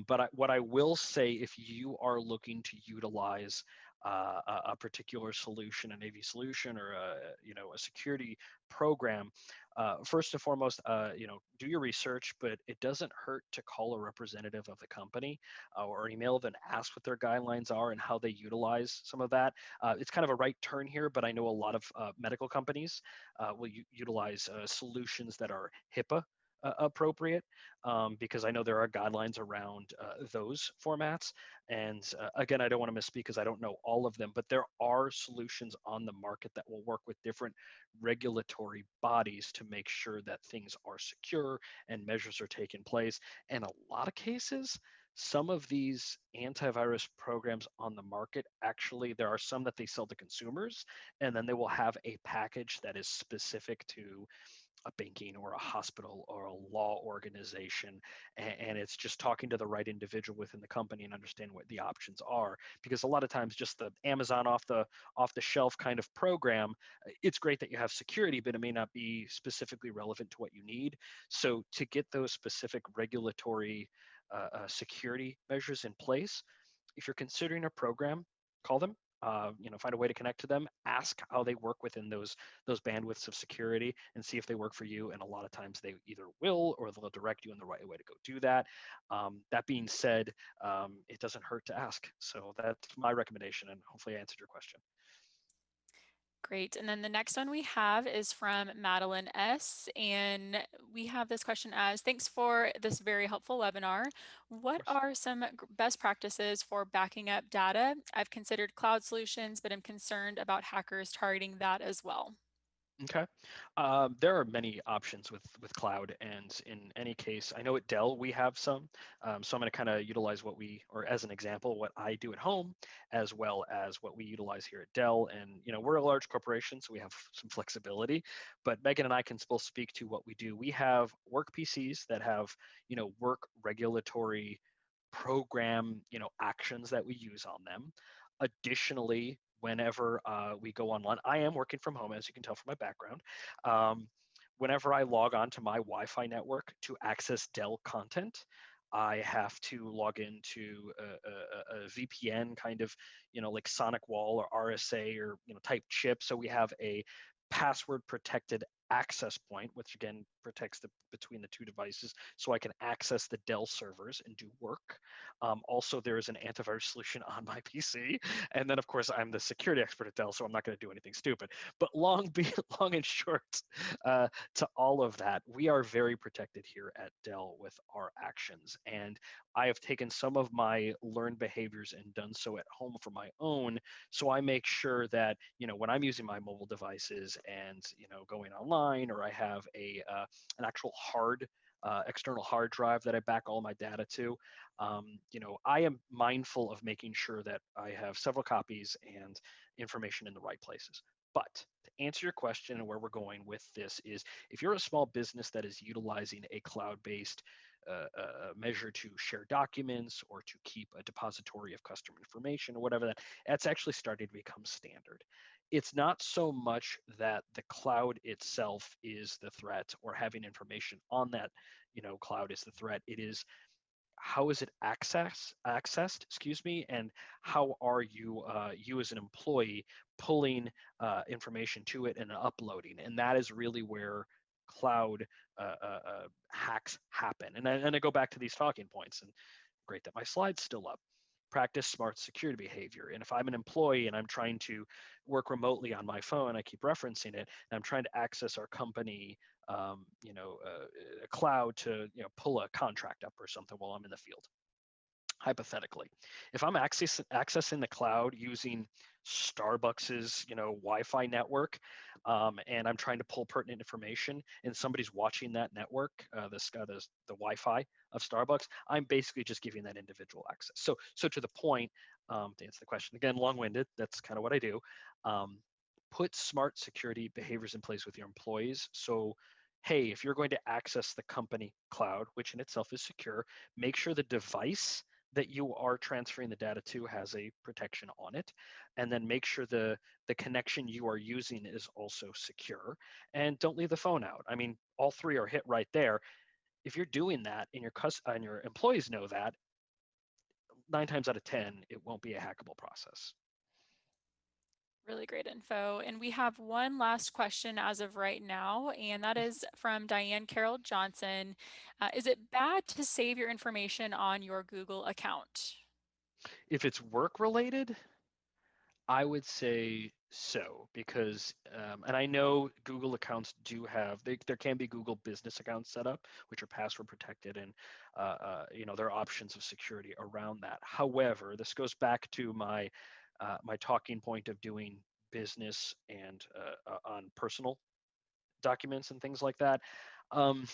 but what I will say, if you are looking to utilize a particular solution, an AV solution, or a security program, first and foremost, do your research. But it doesn't hurt to call a representative of the company or email them and ask what their guidelines are and how they utilize some of that. It's kind of a right turn here, but I know a lot of medical companies will utilize solutions that are HIPAA appropriate, because I know there are guidelines around those formats. And again, I don't want to misspeak because I don't know all of them, but there are solutions on the market that will work with different regulatory bodies to make sure that things are secure and measures are taken place. And a lot of cases, some of these antivirus programs on the market, actually there are some that they sell to consumers, and then they will have a package that is specific to a banking or a hospital or a law organization, and it's just talking to the right individual within the company and understand what the options are. Because a lot of times, just the Amazon off the shelf kind of program, it's great that you have security, but it may not be specifically relevant to what you need. So to get those specific regulatory security measures in place, if you're considering a program, call them. Find a way to connect to them. Ask how they work within those bandwidths of security, and see if they work for you. And a lot of times they either will or they'll direct you in the right way to go do that. That being said, it doesn't hurt to ask. So that's my recommendation, and hopefully I answered your question. Great. And then the next one we have is from Madeline S. And we have this question as, thanks for this very helpful webinar. Of What course. are some best practices for backing up data? I've considered cloud solutions, but I'm concerned about hackers targeting that as well. Okay. There are many options with cloud, and in any case, I know at Dell we have some. So I'm going to kind of utilize or as an example, what I do at home, as well as what we utilize here at Dell. And we're a large corporation, so we have some flexibility. But Megan and I can still speak to what we do. We have work PCs that have work regulatory program actions that we use on them. Additionally, whenever we go online, I am working from home, as you can tell from my background. um, Whenever I log on to my Wi-Fi network to access Dell content, I have to log into a VPN kind of, like Sonic Wall or RSA or type chip. So we have a password protected access point, which again protects between the two devices, so I can access the Dell servers and do work. Also, there is an antivirus solution on my PC, and then of course I'm the security expert at Dell, so I'm not going to do anything stupid. But long and short, to all of that, we are very protected here at Dell with our actions, and I have taken some of my learned behaviors and done so at home for my own. So I make sure that when I'm using my mobile devices and going online, or I have an actual external hard drive that I back all my data to, I am mindful of making sure that I have several copies and information in the right places. But to answer your question, and where we're going with this is, if you're a small business that is utilizing a cloud-based measure to share documents or to keep a depository of customer information or whatever, that's actually starting to become standard. It's not so much that the cloud itself is the threat, or having information on that cloud is the threat. It is, how is it accessed, excuse me, and how are you as an employee pulling information to it and uploading. And that is really where cloud hacks happen. And I go back to these talking points, and great that my slide's still up. Practice smart security behavior. And if I'm an employee and I'm trying to work remotely on my phone, I keep referencing it, and I'm trying to access our company a cloud to pull a contract up or something while I'm in the field, hypothetically. If I'm accessing the cloud using Starbucks's Wi-Fi network, and I'm trying to pull pertinent information, and somebody's watching that network, the Wi-Fi of Starbucks, I'm basically just giving that individual access. So to the point, to answer the question again, long-winded, that's kind of what I do. Um, Put smart security behaviors in place with your employees. So, hey, if you're going to access the company cloud, which in itself is secure, make sure the device that you are transferring the data to has a protection on it, and then make sure the connection you are using is also secure, and don't leave the phone out. I mean, all three are hit right there. If you're doing that and your employees know that, 9 times out of 10 it won't be a hackable process. Really great info. And we have one last question as of right now, and that is from Diane Carroll Johnson. Is it bad to save your information on your Google account? If it's work related, I would say so, because, and I know Google accounts there can be Google business accounts set up, which are password protected, and there are options of security around that. However, this goes back to my talking point of doing business and on personal documents and things like that. Um,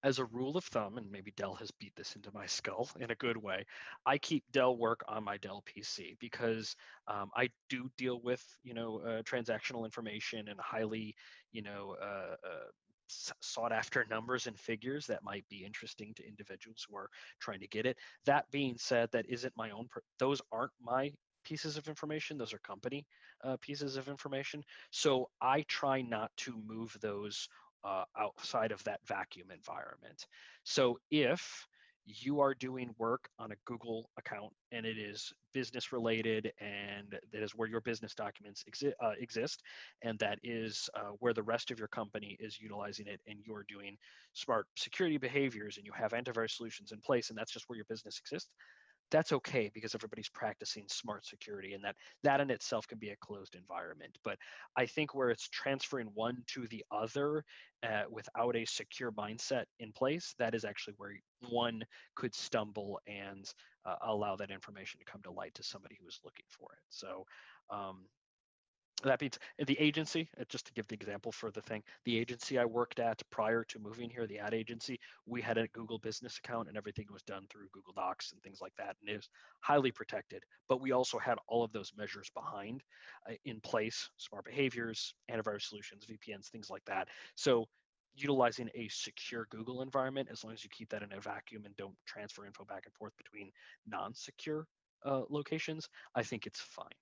as a rule of thumb, and maybe Dell has beat this into my skull in a good way, I keep Dell work on my Dell PC because I do deal with transactional information and highly sought after numbers and figures that might be interesting to individuals who are trying to get it. That being said, that isn't my own. Those aren't my pieces of information. Those are company pieces of information. So I try not to move those outside of that vacuum environment. So if you are doing work on a Google account and it is business related and that is where your business documents exist, and that is where the rest of your company is utilizing it, and you're doing smart security behaviors and you have antivirus solutions in place, and that's just where your business exists, that's okay because everybody's practicing smart security, and that in itself can be a closed environment. But I think where it's transferring one to the other without a secure mindset in place, that is actually where one could stumble and allow that information to come to light to somebody who is looking for it. So um, that means the agency, just to give the example for the thing, the agency I worked at prior to moving here, the ad agency, we had a Google business account and everything was done through Google Docs and things like that. And it was highly protected. But we also had all of those measures behind in place, smart behaviors, antivirus solutions, VPNs, things like that. So utilizing a secure Google environment, as long as you keep that in a vacuum and don't transfer info back and forth between non-secure locations, I think it's fine.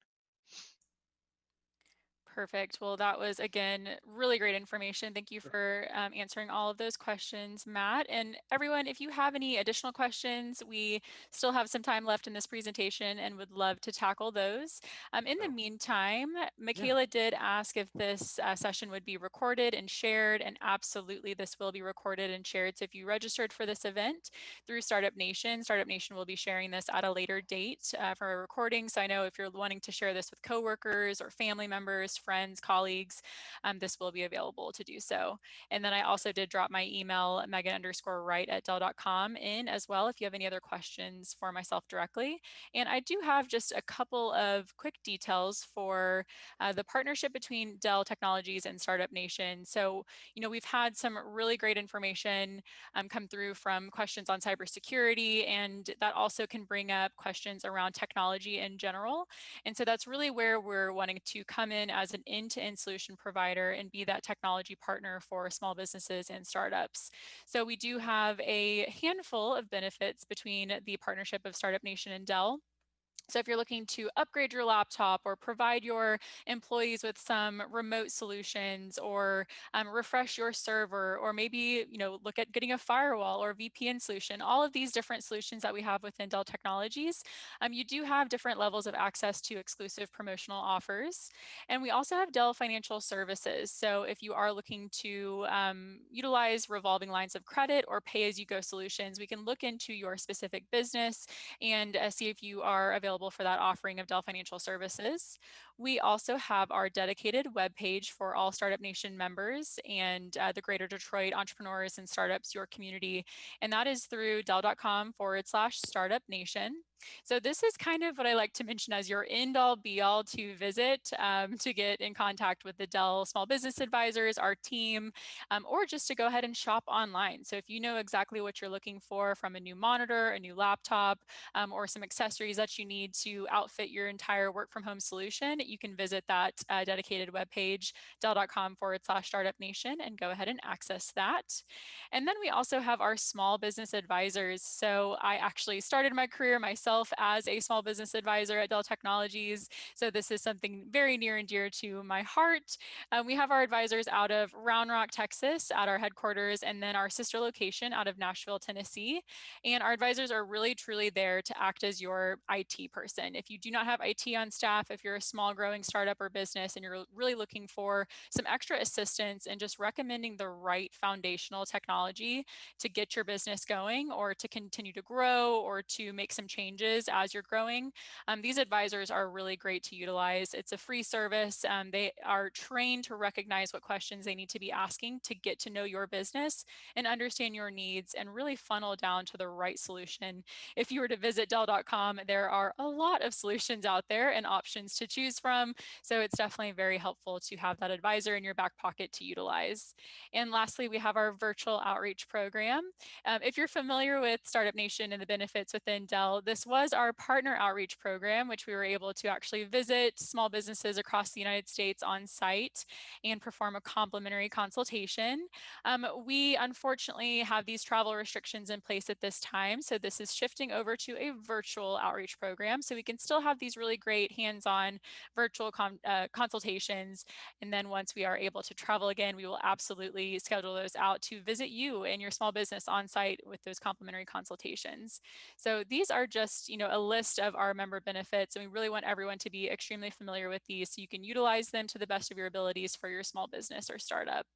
Perfect. Well, that was, again, really great information. Thank you for answering all of those questions, Matt. And everyone, if you have any additional questions, we still have some time left in this presentation and would love to tackle those. In the So, meantime, yeah. Michaela did ask if this session would be recorded and shared, and absolutely this will be recorded and shared. So if you registered for this event through Startup Nation, Startup Nation will be sharing this at a later date for a recording. So I know if you're wanting to share this with coworkers or family members, friends, colleagues, this will be available to do so. And then I also did drop my email, megan_wright@dell.com in as well if you have any other questions for myself directly. And I do have just a couple of quick details for the partnership between Dell Technologies and Startup Nation. So, we've had some really great information come through from questions on cybersecurity, and that also can bring up questions around technology in general. And so that's really where we're wanting to come in as an end-to-end solution provider and be that technology partner for small businesses and startups. So we do have a handful of benefits between the partnership of Startup Nation and Dell. So if you're looking to upgrade your laptop or provide your employees with some remote solutions, or refresh your server, or maybe look at getting a firewall or VPN solution, all of these different solutions that we have within Dell Technologies, you do have different levels of access to exclusive promotional offers. And we also have Dell Financial Services. So if you are looking to utilize revolving lines of credit or pay-as-you-go solutions, we can look into your specific business and see if you are available for that offering of Dell Financial Services. We also have our dedicated webpage for all Startup Nation members and the Greater Detroit entrepreneurs and startups, your community, and that is through dell.com/startup nation. So this is kind of what I like to mention as your end all be all to visit to get in contact with the Dell Small Business Advisors, our team, or just to go ahead and shop online. So if you know exactly what you're looking for from a new monitor, a new laptop, or some accessories that you need to outfit your entire work from home solution, you can visit that dedicated webpage, dell.com/startup nation, and go ahead and access that. And then we also have our small business advisors. So I actually started my career myself as a small business advisor at Dell Technologies. So this is something very near and dear to my heart. We have our advisors out of Round Rock, Texas at our headquarters, and then our sister location out of Nashville, Tennessee. And our advisors are really truly there to act as your IT person. If you do not have IT on staff, if you're a small growing startup or business and you're really looking for some extra assistance and just recommending the right foundational technology to get your business going or to continue to grow or to make some changes as you're growing, these advisors are really great to utilize. It's a free service. They are trained to recognize what questions they need to be asking to get to know your business and understand your needs and really funnel down to the right solution. If you were to visit Dell.com, there are a lot of solutions out there and options to choose from. So it's definitely very helpful to have that advisor in your back pocket to utilize. And lastly, we have our virtual outreach program. If you're familiar with Startup Nation and the benefits within Dell, this was our partner outreach program, which we were able to actually visit small businesses across the United States on site and perform a complimentary consultation. We unfortunately have these travel restrictions in place at this time, so this is shifting over to a virtual outreach program, so we can still have these really great hands-on virtual consultations. And then once we are able to travel again, we will absolutely schedule those out to visit you and your small business on site with those complimentary consultations. So these are just, a list of our member benefits, and we really want everyone to be extremely familiar with these so you can utilize them to the best of your abilities for your small business or startup.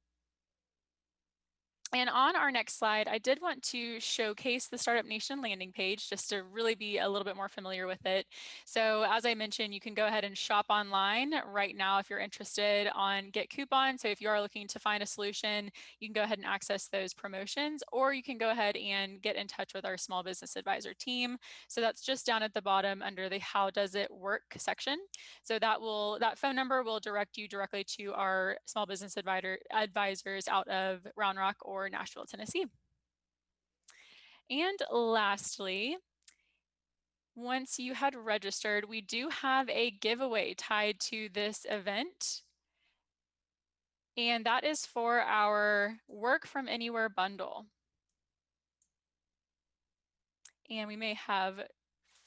And on our next slide, I did want to showcase the Startup Nation landing page just to really be a little bit more familiar with it. So as I mentioned, you can go ahead and shop online right now if you're interested on Get Coupon. So if you are looking to find a solution, you can go ahead and access those promotions, or you can go ahead and get in touch with our small business advisor team. So that's just down at the bottom under the How Does It Work section. So that phone number will direct you directly to our small business advisors out of Round Rock or Nashville, Tennessee. And lastly, once you had registered, we do have a giveaway tied to this event. And that is for our Work from Anywhere bundle. And we may have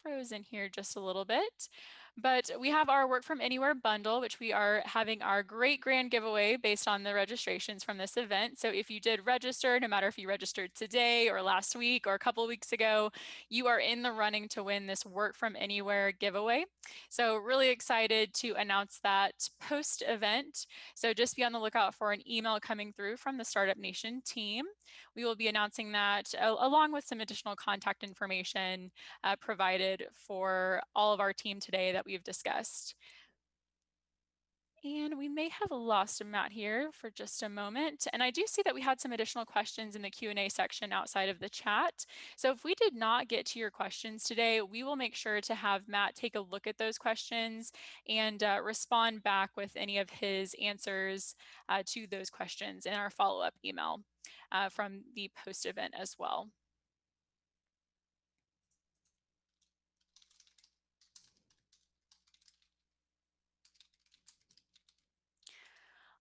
frozen here just a little bit. But we have our Work from Anywhere bundle, which we are having our great grand giveaway based on the registrations from this event. So if you did register, no matter if you registered today or last week or a couple of weeks ago, you are in the running to win this Work from Anywhere giveaway. So really excited to announce that post event. So just be on the lookout for an email coming through from the Startup Nation team. We will be announcing that along with some additional contact information provided for all of our team today that we've discussed. And we may have lost Matt here for just a moment. And I do see that we had some additional questions in the Q&A section outside of the chat. So if we did not get to your questions today, we will make sure to have Matt take a look at those questions and respond back with any of his answers to those questions in our follow-up email from the post event as well.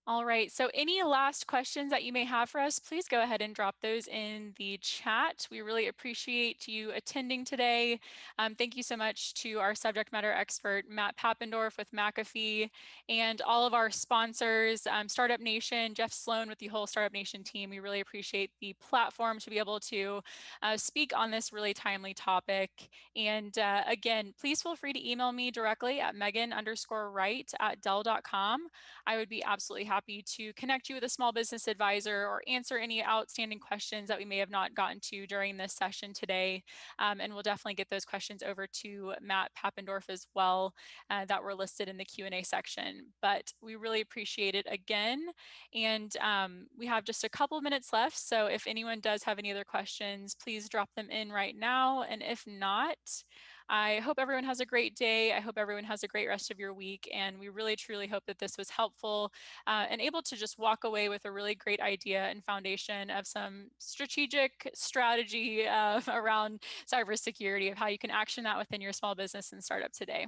All right, so any last questions that you may have for us, please go ahead and drop those in the chat. We really appreciate you attending today. Thank you so much to our subject matter expert, Matt Pappendorf with McAfee, and all of our sponsors, Startup Nation, Jeff Sloan with the whole Startup Nation team. We really appreciate the platform to be able to speak on this really timely topic. And again, please feel free to email me directly at megan_wright@dell.com. I would be absolutely happy to connect you with a small business advisor or answer any outstanding questions that we may have not gotten to during this session today. And we'll definitely get those questions over to Matt Pappendorf as well that were listed in the Q&A section. But we really appreciate it again. And we have just a couple of minutes left. So if anyone does have any other questions, please drop them in right now. And if not, I hope everyone has a great day. I hope everyone has a great rest of your week. And we really, truly hope that this was helpful and able to just walk away with a really great idea and foundation of some strategic strategy around cybersecurity of how you can action that within your small business and startup today.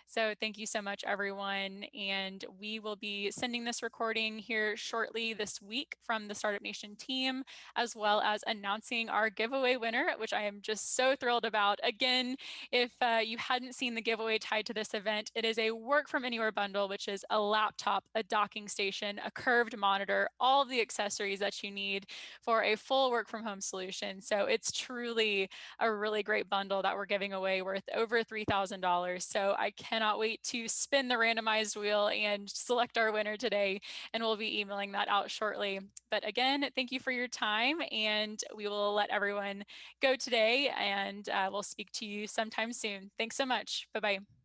So thank you so much, everyone. And we will be sending this recording here shortly this week from the Startup Nation team, as well as announcing our giveaway winner, which I am just so thrilled about. Again, if you hadn't seen the giveaway tied to this event, it is a Work from Anywhere bundle, which is a laptop, a docking station, a curved monitor, all of the accessories that you need for a full work from home solution. So it's truly a really great bundle that we're giving away worth over $3,000. So I cannot wait to spin the randomized wheel and select our winner today. And we'll be emailing that out shortly. But again, thank you for your time. And we will let everyone go today. And we'll speak to you sometime soon. Thanks so much. Bye-bye.